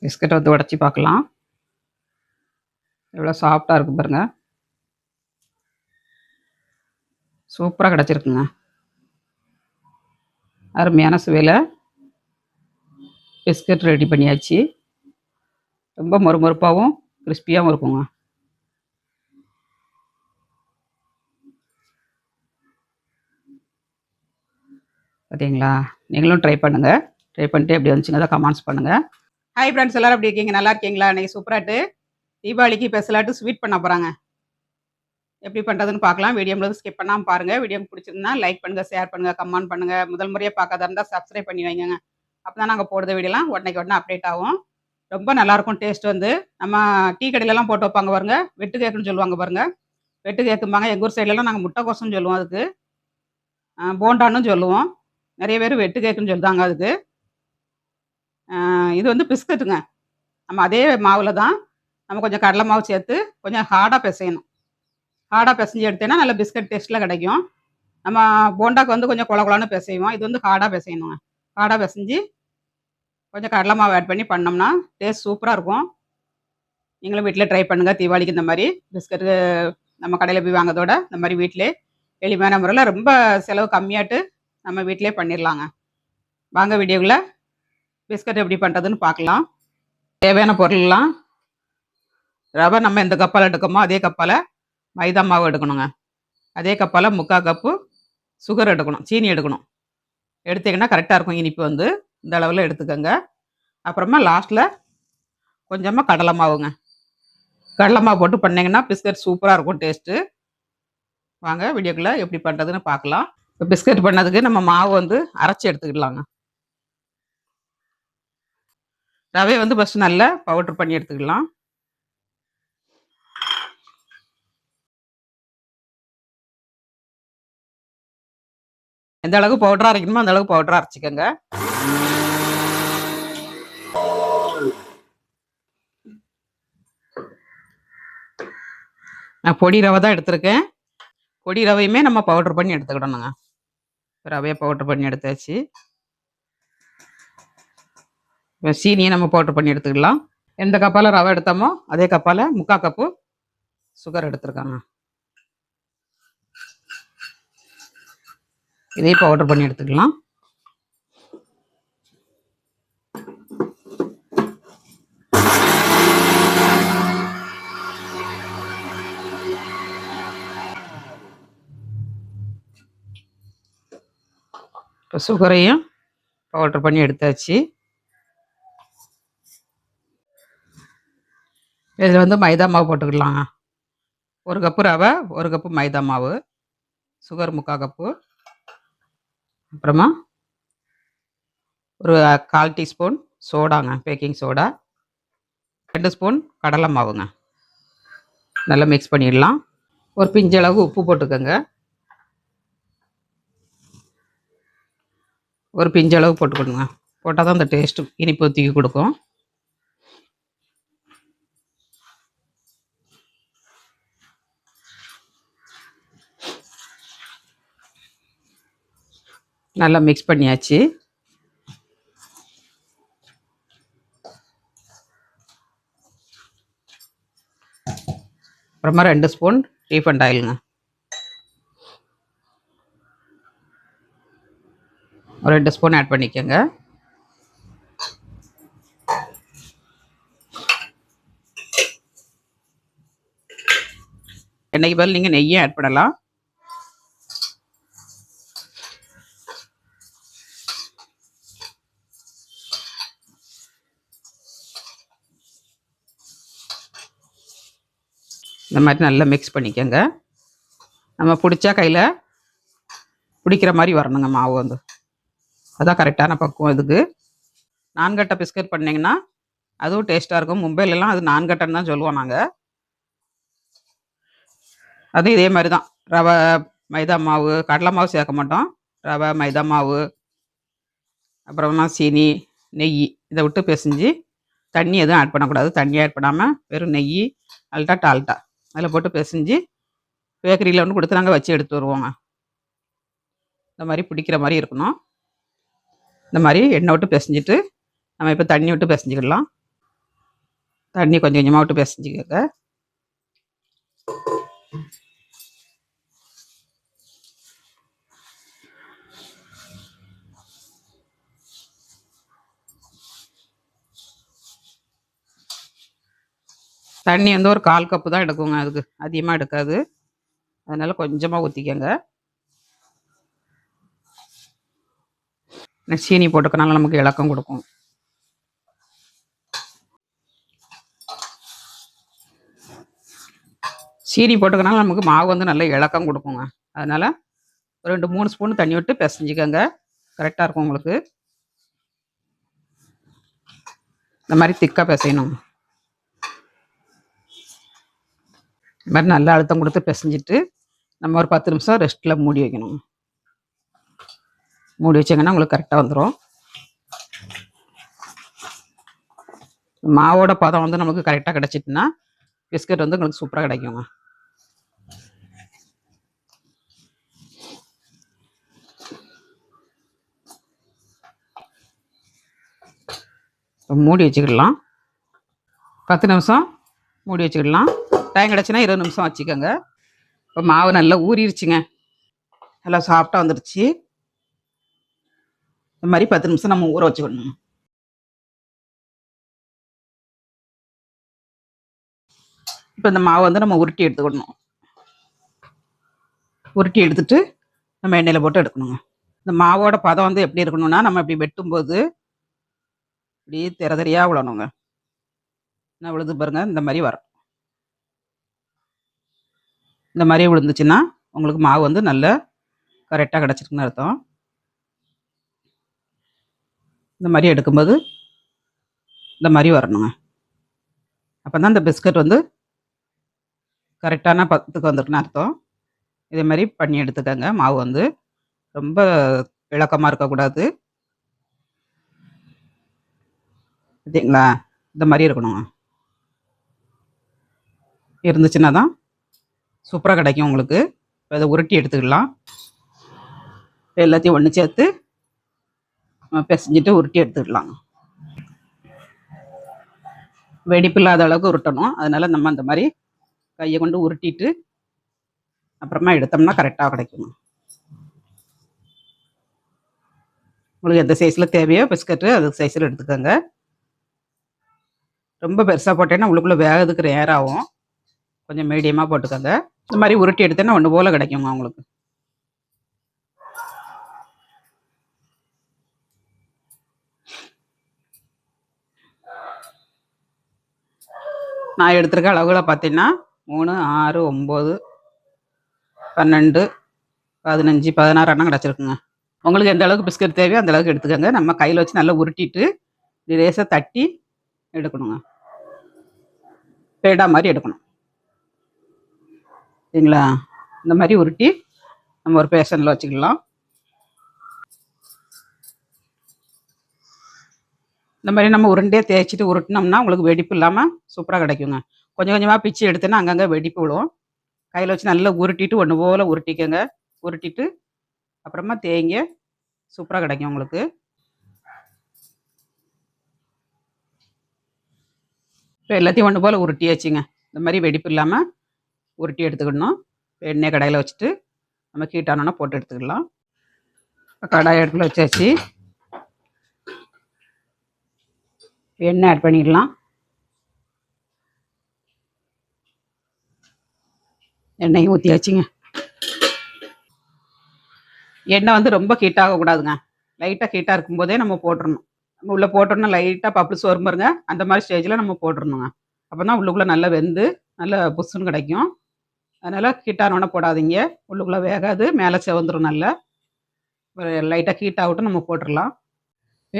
பிஸ்கட்டை வந்து உடச்சி பார்க்கலாம். எவ்வளோ சாஃப்டாக இருக்குது பாருங்கள். சூப்பராக கிடச்சிருக்குங்க. அருமையான சுவையில் பிஸ்கட் ரெடி பண்ணியாச்சு. ரொம்ப மொறுமொறுப்பாகவும் கிறிஸ்பியாகவும் இருக்குங்க. பார்த்தீங்களா? நீங்களும் ட்ரை பண்ணுங்கள். ட்ரை பண்ணிட்டு எப்படி வந்துச்சுங்க அதை கமெண்ட்ஸ் பண்ணுங்கள். ஹாய் ஃப்ரெண்ட்ஸ், எல்லோரும் எப்படி இருக்கீங்க? நல்லா இருக்கீங்களா? இன்றைக்கி சூப்பராட்டு தீபாவளிக்கு ஸ்பெஷலாட்டு ஸ்வீட் பண்ண போகிறாங்க. எப்படி பண்ணுறதுன்னு பார்க்கலாம். வீடியோ முழுவதும் ஸ்கிப் பண்ணாமல் பாருங்கள். வீடியோ பிடிச்சிருந்தா லைக் பண்ணுங்கள், ஷேர் பண்ணுங்கள், கமெண்ட் பண்ணுங்கள். முதல் முறையாக பார்க்காத இருந்தால் சப்ஸ்கிரைப் பண்ணி வைங்க. அப்போ தான் நாங்கள் போடுற வீடியோலாம் உடனே அப்டேட் ஆகும். ரொம்ப நல்லாயிருக்கும். டேஸ்ட் வந்து நம்ம டீ கடையிலலாம் போட்டு வைப்பாங்க பாருங்க, வெட்டு கேக்குன்னு சொல்லுவாங்க பாருங்க. வெட்டு கேக்கும்பாங்க. எங்கள் ஊர் சைட்லலாம் நாங்கள் முட்டைக்கோசம்னு சொல்லுவோம் அதுக்கு. போண்டான்னு சொல்லுவோம். நிறைய பேர் வெட்டு கேக்குன்னு சொல்லுவாங்க அதுக்கு. இது வந்து பிஸ்கட்டுங்க. நம்ம அதே மாவில் தான் நம்ம கொஞ்சம் கடலை மாவு சேர்த்து கொஞ்சம் ஹார்டாக பிசையணும். ஹார்டாக பிசைஞ்சு எடுத்தேன்னா நல்ல பிஸ்கட் டேஸ்ட்டில் கிடைக்கும். நம்ம போண்டாக்கு வந்து கொஞ்சம் குழகுலான்னு பிசைவோம். இது வந்து ஹார்டாக பிசையணுங்க. ஹார்டாக பிசைஞ்சு கொஞ்சம் கடலை மாவு ஆட் பண்ணி பண்ணோம்னா டேஸ்ட் சூப்பராக இருக்கும். நீங்களும் வீட்டில் ட்ரை பண்ணுங்கள். தீபாவளிக்கு இந்த மாதிரி பிஸ்கட்டு நம்ம கடையில் போய் வாங்கிறதோட இந்த மாதிரி வீட்டிலே எளிமையான முறையில் ரொம்ப செலவு கம்மியாட்டு நம்ம வீட்டிலே பண்ணிடலாங்க. வாங்க வீடியோவில் பிஸ்கட் எப்படி பண்ணுறதுன்னு பார்க்கலாம். தேவையான பொருள்லாம் ரவை நம்ம எந்த கப்பால் எடுக்கமோ அதே கப்பால் மைதா மாவு எடுக்கணுங்க. அதே கப்பால் 3/4 கப்பு சுகர் எடுக்கணும், சீனி எடுக்கணும். எடுத்திங்கன்னா கரெக்டாக இருக்கும். இனிப்பு வந்து இந்த அளவில் எடுத்துக்கோங்க. அப்புறமா லாஸ்ட்டில் கொஞ்சமாக கடலை மாவுங்க. கடலை மாவு போட்டு பண்ணிங்கன்னா பிஸ்கட் சூப்பராக இருக்கும் டேஸ்ட்டு. வாங்க வீடியோக்குள்ளே எப்படி பண்ணுறதுன்னு பார்க்கலாம். இப்போ பிஸ்கட் பண்ணதுக்கு நம்ம மாவு வந்து அரைச்சி எடுத்துக்கிடலாங்க. ரவையை வந்து ஃபஸ்ட்டு நல்லா பவுட்ரு பண்ணி எடுத்துக்கலாம். எந்த அளவுக்கு பவுடராக அரைக்கணுமோ அந்த அளவுக்கு பவுடராக அரைச்சிக்கோங்க. நான் பொடி ரவை தான் எடுத்திருக்கேன். பொடி ரவையுமே நம்ம பவுட்ரு பண்ணி எடுத்துக்கிடணுங்க. ரவையை பவுட்ரு பண்ணி எடுத்தாச்சு. இப்போ சீனியை நம்ம பவுட்ரு பண்ணி எடுத்துக்கலாம். எந்த கப்பால் ரவை எடுத்தோமோ அதே கப்பால் 3/4 கப்பு சுகர் எடுத்துருக்காங்க. இதையும் பவுட்ரு பண்ணி எடுத்துக்கலாம். இப்போ சுகரையும் பவுட்ரு பண்ணி எடுத்தாச்சு. இதில் வந்து மைதா மாவு போட்டுக்கலாங்க. 1 கப்பு ரவை, 1 கப்பு மைதா மாவு, சுகர் 3/4 கப்பு, அப்புறமா ஒரு 1/4 டீஸ்பூன் சோடாங்க, பேக்கிங் சோடா, 2 ஸ்பூன் கடலை மாவுங்க. நல்லா மிக்ஸ் பண்ணிடலாம். ஒரு பிஞ்சளவு உப்பு போட்டுக்கோங்க. ஒரு பிஞ்சளவு போட்டுக்கணுங்க. போட்டால் தான் அந்த டேஸ்ட்டு இனிப்பு தூக்கி கொடுக்கும். நல்லா மிக்ஸ் பண்ணியாச்சு. அப்புறமா 2 ஸ்பூன் ரீஃபண்ட் ஆயிலுங்க. ஒரு 2 ஸ்பூன் ஆட் பண்ணிக்கோங்க. எண்ணெய்க்கு பதில் நீங்கள் நெய்யும் ஆட் பண்ணலாம். இந்த மாதிரி நல்லா மிக்ஸ் பண்ணிக்கோங்க. நம்ம பிடிச்சா கையில் பிடிக்கிற மாதிரி வரணுங்க மாவு வந்து. அதான் கரெக்டான பக்குவம். இதுக்கு நான்கட்டை பிஸ்கட் பண்ணிங்கன்னா அதுவும் டேஸ்ட்டாக இருக்கும். மும்பையிலலாம் அது நான்கட்டைன்னு தான் சொல்லுவோம் நாங்கள். அதுவும் இதே மாதிரி தான். ரவை, மைதா மாவு, கடலை மாவு சேர்க்க மாட்டோம். ரவை, மைதா மாவு, அப்புறமா சீனி, நெய் இதை விட்டு பிசைஞ்சு தண்ணி எதுவும் ஆட் பண்ணக்கூடாது. தண்ணி ஆட் பண்ணாமல் வெறும் நெய் டால்டா அதில் போட்டு பிசைஞ்சு பேக்கரியில் ஒன்று கொடுத்து நாங்கள் வச்சு எடுத்து வருவோங்க. இந்த மாதிரி பிடிக்கிற மாதிரி இருக்கணும். இந்த மாதிரி எண்ணெய் விட்டு பிசைஞ்சிட்டு நம்ம இப்போ தண்ணி விட்டு பிசைஞ்சிக்கிடலாம். தண்ணி கொஞ்சம் கொஞ்சமாக விட்டு பிசைஞ்சிக்கோங்க. தண்ணி வந்து ஒரு 1/4 கப்பு தான் எடுக்குங்க. அதுக்கு அதிகமாக எடுக்காது. அதனால கொஞ்சமாக ஊற்றிக்கங்க. சீனி போட்டுக்கனால நமக்கு இலக்கம் கொடுக்கும். சீனி போட்டுக்கனால நமக்கு மாவு வந்து நல்ல இலக்கம் கொடுக்குங்க. அதனால் ஒரு 2-3 ஸ்பூன் தண்ணி விட்டு பிசைஞ்சிக்கங்க. கரெக்டாக இருக்கும் உங்களுக்கு. இந்த மாதிரி திக்காக பிசையணும். இந்த மாதிரி நல்லா அழுத்தம் கொடுத்து பிசைஞ்சிட்டு நம்ம ஒரு 10 நிமிஷம் ரெஸ்ட்டில் மூடி வைக்கணும். மூடி வச்சிங்கன்னா உங்களுக்கு கரெக்டாக வந்துடும். மாவோட பதம் வந்து நமக்கு கரெக்டாக கிடச்சிட்டுன்னா பிஸ்கட் வந்து உங்களுக்கு சூப்பராக கிடைக்குங்க. மூடி வச்சுக்கிடலாம். 10 நிமிஷம் மூடி வச்சுக்கிடலாம். டைம் கிடச்சின்னா 20 நிமிஷம் வச்சுக்கோங்க. இப்போ மாவு நல்லா ஊறிடுச்சுங்க. நல்லா சாஃப்டாக வந்துடுச்சு. இந்த மாதிரி 10 நிமிஷம் நம்ம ஊற வச்சுக்கணும். இப்போ இந்த மாவு வந்து நம்ம உருட்டி எடுத்துக்கணும். உருட்டி எடுத்துட்டு நம்ம எண்ணெயில் போட்டு எடுக்கணுங்க. இந்த மாவோட பதம் வந்து எப்படி இருக்கணும்னா, நம்ம இப்படி வெட்டும்போது இப்படி திரையாக விழணுங்க. நான் விழுது பாருங்க, இந்த மாதிரி வரும். இந்த மாதிரி விழுந்துச்சுன்னா உங்களுக்கு மாவு வந்து நல்லா கரெக்டாக கிடச்சிருக்குன்னு அர்த்தம். இந்த மாதிரி எடுக்கும்போது இந்த மாதிரி வரணுங்க. அப்போ தான் இந்த பிஸ்கட் வந்து கரெக்டான பதத்துக்கு வந்துருக்குன்னு அர்த்தம். இதே மாதிரி பண்ணி எடுத்துக்கோங்க. மாவு வந்து ரொம்ப இலக்கமாக இருக்கக்கூடாது. பார்த்தீங்களா? இந்த மாதிரி இருக்கணுங்க. இருந்துச்சுன்னா தான் சூப்பராக கிடைக்கும் உங்களுக்கு. இப்போ இதை உருட்டி எடுத்துக்கலாம். எல்லாத்தையும் ஒன்று சேர்த்து பிசைஞ்சிட்டு உருட்டி எடுத்துக்கலாம். வெடிப்பு இல்லாத அளவுக்கு உருட்டணும். அதனால நம்ம அந்த மாதிரி கையை கொண்டு உருட்டிட்டு அப்புறமா எடுத்தோம்னா கரெக்டாக கிடைக்கும். உங்களுக்கு எந்த சைஸில் தேவையோ பிஸ்கட்டு அது சைஸில் எடுத்துக்கோங்க. ரொம்ப பெருசாக போட்டேன்னா உள்ளுக்குள்ளே வேகிறதுக்கு நேரம் ஆகும். கொஞ்சம் மீடியமாக போட்டுக்கோங்க. இந்த மாதிரி உருட்டி எடுத்தேன்னா ஒன்று போல் கிடைக்குங்க உங்களுக்கு. நான் எடுத்துருக்க அளவுகளை பார்த்தீங்கன்னா 3, 6, 9, 12, 15, 16 எண்ணம் கிடச்சிருக்குங்க. உங்களுக்கு எந்த அளவுக்கு பிஸ்கட் தேவையோ அந்த அளவுக்கு எடுத்துக்கோங்க. நம்ம கையில் வச்சு நல்லா உருட்டிட்டு லேசாக தட்டி எடுக்கணுங்க. பேடா மாதிரி எடுக்கணும். சரிங்களா? இந்த மாதிரி உருட்டி நம்ம ஒரு பேஷனில் வச்சுக்கலாம். இந்த மாதிரி நம்ம உருண்டையே தேய்ச்சிட்டு உருட்டினோம்னா உங்களுக்கு வெடிப்பு இல்லாமல் சூப்பராக கிடைக்குங்க. கொஞ்சம் கொஞ்சமாக பிச்சு எடுத்தோன்னா அங்கங்கே வெடிப்பு விழும். கையில் வச்சு நல்லா உருட்டிட்டு ஒன்று போல் உருட்டிக்கோங்க. உருட்டிட்டு அப்புறமா தேய்ங்க. சூப்பராக கிடைக்கும் உங்களுக்கு. இப்போ எல்லாத்தையும் ஒன்று போல் உருட்டியாச்சுங்க. இந்த மாதிரி வெடிப்பு இல்லாமல் உருட்டி எடுத்துக்கிடணும். எண்ணெய் கடாயில் வச்சுட்டு நம்ம ஹீட்டானோன்னா போட்டு எடுத்துக்கலாம். கடாய் அடுப்பில் வச்சாச்சு. எண்ணெய் ஆட் பண்ணிடலாம். எண்ணெயும் ஊற்றியாச்சுங்க. எண்ணெய் வந்து ரொம்ப ஹீட் ஆகக்கூடாதுங்க. லைட்டாக ஹீட்டாக இருக்கும்போதே நம்ம போட்டுடணும். நம்ம உள்ளே போட்டோம்னா லைட்டாக பப்ளிஸ் வரும் பாருங்க, அந்த மாதிரி ஸ்டேஜில் நம்ம போட்டுடணுங்க. அப்போ தான் உள்ளுக்குள்ளே நல்லா வெந்து நல்லா புஷ்ஷுன்னு கிடைக்கும். அதனால் ஹீட்டானோன்னா போடாதீங்க. உள்ளுக்குள்ளே வேகாது, மேலே செவந்துடும். நல்லா லைட்டாக ஹீட் ஆகட்டும், நம்ம போட்டுடலாம்.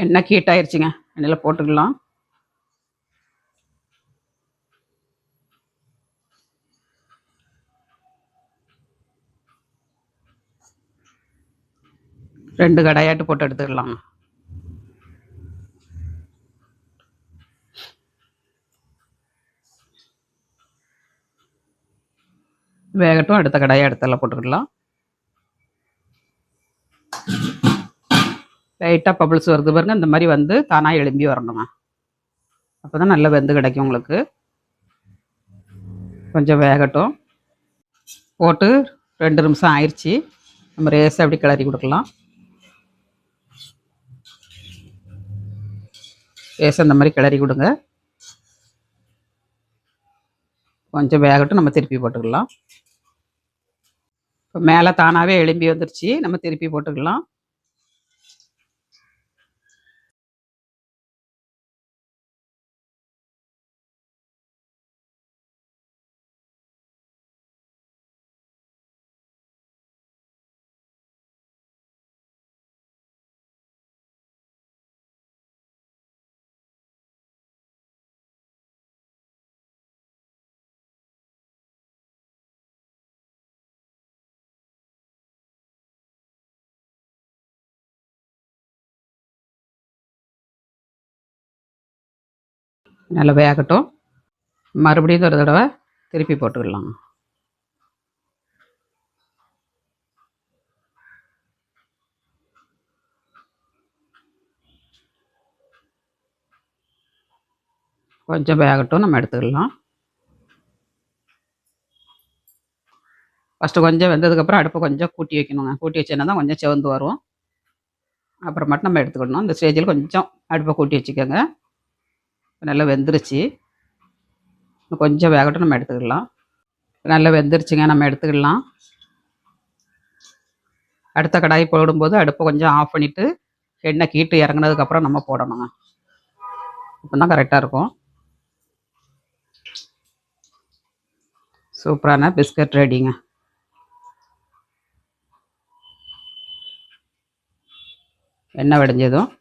எண்ணெய் ஹீட் ஆயிடுச்சுங்க. எண்ணெயில் போட்டுக்கலாம். ரெண்டு கடாயாட்டு போட்டு எடுத்துக்கலாம். வேகட்டும். அடுத்த கடாயை அடுத்தெல்லாம் போட்டுக்கலாம். லைட்டாக பபிள்ஸ் வருது பாருங்க, இந்த மாதிரி வந்து தானாக எழும்பி வரணுங்க. அப்போ தான் நல்லா வெந்து கிடைக்கும் உங்களுக்கு. கொஞ்சம் வேகட்டும். போட்டு 2 நிமிஷம் ஆயிடுச்சு. நம்ம ரேஸை அப்படி கிளறி கொடுக்கலாம். ரேஸை இந்த மாதிரி கிளறி கொடுங்க. கொஞ்சம் வேகட்டும், நம்ம திருப்பி போட்டுக்கலாம். இப்போ மேலே தானாகவே எழும்பி வந்துருச்சு, நம்ம திருப்பி போட்டுக்கலாம். நல்லா வேகட்டும். மறுபடியும் ஒரு தடவை திருப்பி போட்டுக்கலாம். கொஞ்சம் வேகட்டும், நம்ம எடுத்துக்கலாம். ஃபஸ்ட்டு கொஞ்சம் வெந்ததுக்கப்புறம் அடுப்பை கொஞ்சம் கூட்டி வைக்கணுங்க. கூட்டி வச்சோன்னா தான் கொஞ்சம் செவந்து வரும். அப்புறம் மட்டும் நம்ம எடுத்துக்கணும். இந்த ஸ்டேஜில் கொஞ்சம் அடுப்பை கூட்டி வச்சுக்கோங்க. நல்லா வெந்துருச்சு. கொஞ்சம் வேகட்டும், நம்ம எடுத்துக்கலாம். நல்லா வெந்துருச்சுங்க, நம்ம எடுத்துக்கலாம். அடுத்த கடாய் போடும்போது அடுப்பை கொஞ்சம் ஆஃப் பண்ணிவிட்டு எண்ணெய் கீட்டு இறங்குனதுக்கப்புறம் நம்ம போடணுங்க. அப்போ தான் கரெக்டாக இருக்கும். சூப்பரான பிஸ்கட் ரெடிங்க. எண்ணெய் வடிஞ்சதும்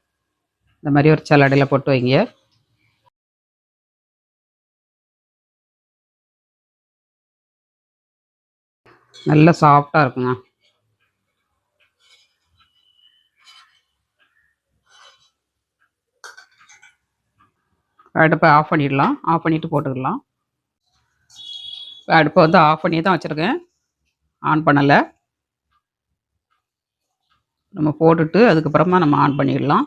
இந்த மாதிரி ஒரு சல்லடையில் போட்டு வைங்க. நல்லா சாஃப்டாக இருக்குங்க. அடுப்பை ஆஃப் பண்ணிடலாம். ஆஃப் பண்ணிவிட்டு போட்டுக்கலாம். அடுப்பை வந்து ஆஃப் பண்ணி தான் வச்சுருக்கேன், ஆன் பண்ணலை. நம்ம போட்டுட்டு அதுக்கப்புறமா நம்ம ஆன் பண்ணிடலாம்.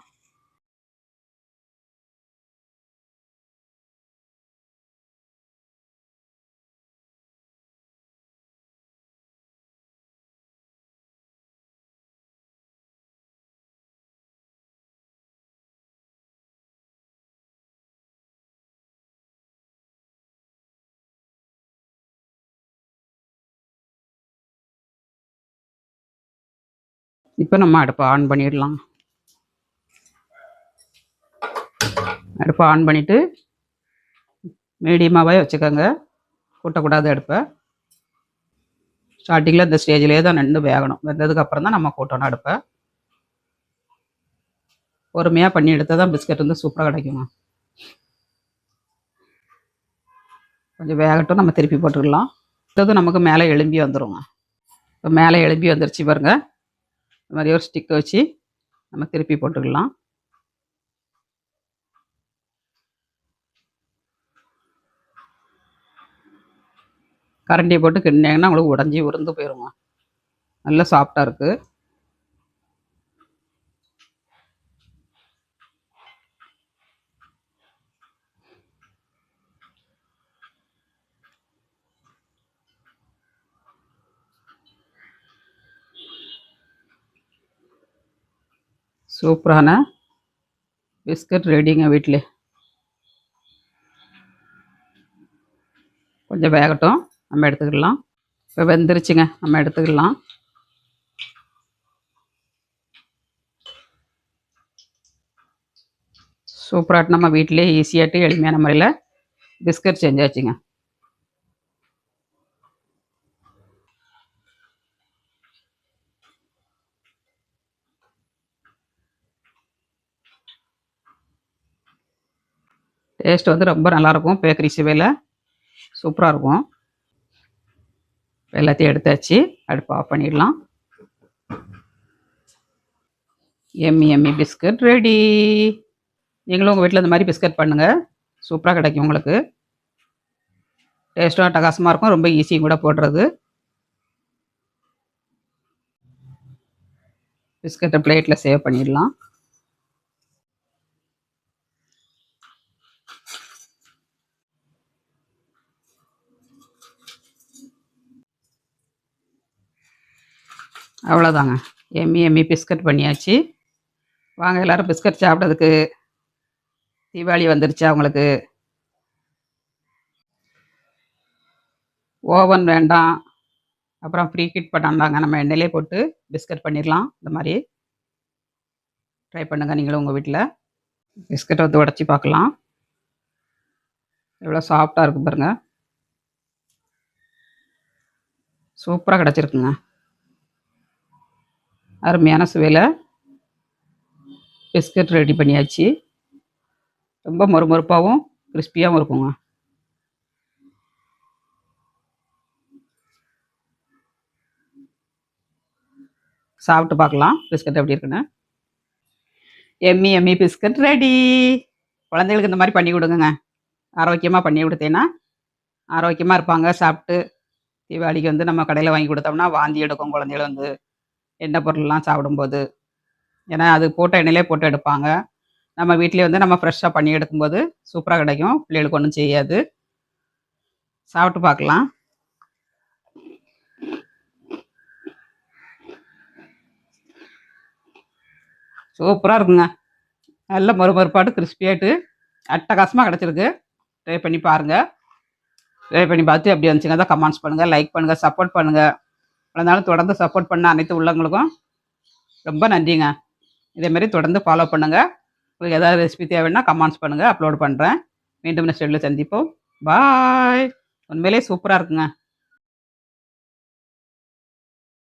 இப்போ நம்ம அடுப்பை ஆன் பண்ணிடலாம். அடுப்பை ஆன் பண்ணிவிட்டு மீடியமாகவே வச்சுக்கோங்க, கூட்டக்கூடாது அடுப்பை. ஸ்டார்டிங்கில் இந்த ஸ்டேஜ்லேயே தான் நின்று வேகணும். வெந்ததுக்கப்புறம் தான் நம்ம கூட்டணும் அடுப்பை. பொறுமையாக பண்ணி எடுத்தால் தான் பிஸ்கட் வந்து சூப்பராக கிடைக்குங்க. கொஞ்சம் வேகட்டும், நம்ம திருப்பி போட்டுக்கலாம். இது நமக்கு மேலே எழும்பி வந்துடுங்க. இப்போ மேலே எழும்பி வந்துருச்சு பாருங்கள். இந்த மாதிரி ஒரு ஸ்டிக்கை வச்சு நம்ம திருப்பி போட்டுக்கலாம். கரண்டியை போட்டு கிண்டிங்கன்னா உங்களுக்கு உடஞ்சி உருந்து போயிடுங்க. நல்லா சாஃப்டாக இருக்குது. சூப்பரான பிஸ்கட் ரெடிங்க வீட்டிலே. கொஞ்சம் வேகட்டும், நம்ம எடுத்துக்கலாம். இப்போ வெந்துருச்சுங்க, நம்ம எடுத்துக்கலாம். சூப்பராக நம்ம வீட்டிலே ஈஸியாகிட்டு எளிமையான முறையில் பிஸ்கட் செஞ்சாச்சுங்க. டேஸ்ட் வந்து ரொம்ப நல்லாயிருக்கும். பேக்கரி சுவையில் சூப்பராக இருக்கும். எல்லாத்தையும் எடுத்தாச்சு. அடுப்பு ஆஃப் பண்ணிடலாம். எம்மி பிஸ்கட் ரெடி. நீங்களும் உங்கள் வீட்டில் இந்த மாதிரி பிஸ்கட் பண்ணுங்கள், சூப்பராக கிடைக்கும் உங்களுக்கு. டேஸ்ட்டும் அட்டகாசமாக இருக்கும், ரொம்ப ஈஸியும் கூட போடுறது. பிஸ்கட்டை பிளேட்டில் சேவ் பண்ணிடலாம். அவ்வளோதாங்க. எம்மி எம்மி பிஸ்கட் பண்ணியாச்சு. வாங்க எல்லாரும் பிஸ்கட் சாப்பிட்றதுக்கு. தீபாவளி வந்துருச்சு அவங்களுக்கு. ஓவன் வேண்டாம். அப்புறம் ப்ரீ ஹீட் பண்ணாண்டாங்க. நம்ம எண்ணெயிலே போட்டு பிஸ்கட் பண்ணிடலாம். இந்த மாதிரி ட்ரை பண்ணுங்க நீங்களும் உங்கள் வீட்டில். பிஸ்கட்டை வந்து உடச்சி பார்க்கலாம். எவ்வளோ சாஃப்டாக இருக்கு பாருங்க. சூப்பராக கிடச்சிருக்குங்க. அருமையான சுவையில் பிஸ்கட் ரெடி பண்ணியாச்சு. ரொம்ப மொறுமொறுப்பாகவும் கிறிஸ்பியாகவும் இருக்குங்க. சாப்பிட்டு பார்க்கலாம் பிஸ்கட் எப்படி இருக்குன்னு. எம்மி எம்மி பிஸ்கட் ரெடி. குழந்தைகளுக்கு இந்த மாதிரி பண்ணி கொடுங்க. ஆரோக்கியமாக பண்ணி கொடுத்தேன்னா ஆரோக்கியமாக இருப்பாங்க. சாப்பிட்டு தீபாவளிக்கு வந்து நம்ம கடையில் வாங்கி கொடுத்தோம்னா வாந்தி எடுக்கும் குழந்தைகள் வந்து எண்ணெய் பொருள்லாம் சாப்பிடும்போது. ஏன்னா அது போட்ட எண்ணெயிலே போட்டு எடுப்பாங்க. நம்ம வீட்டிலே வந்து நம்ம ஃப்ரெஷ்ஷாக பண்ணி எடுக்கும்போது சூப்பராக கிடைக்கும். பிள்ளைகளுக்கு ஒன்றும் செய்யாது. சாப்பிட்டு பார்க்கலாம். சூப்பராக இருக்குங்க. நல்ல மொறுமொறுப்பாட்டு கிறிஸ்பியாட்டு அட்டகாசமாக கிடச்சிருக்கு. ட்ரை பண்ணி பாருங்கள். ட்ரை பண்ணி பார்த்து எப்படி வந்துச்சுங்க தான் கமெண்ட்ஸ் பண்ணுங்கள், லைக் பண்ணுங்கள், சப்போர்ட் பண்ணுங்கள். அதனால தொடர்ந்து சப்போர்ட் பண்ண அனைத்து உள்ளவங்களுக்கும் ரொம்ப நன்றிங்க. இதேமாரி தொடர்ந்து ஃபாலோ பண்ணுங்கள். உங்களுக்கு ஏதாவது ரெசிபி தேவைன்னா கமெண்ட்ஸ் பண்ணுங்கள், அப்லோட் பண்ணுறேன். மீண்டும் நெக்ஸ்ட் வீடியோவில் சந்திப்போம். பாய். உண்மையிலே சூப்பராக இருக்குங்க.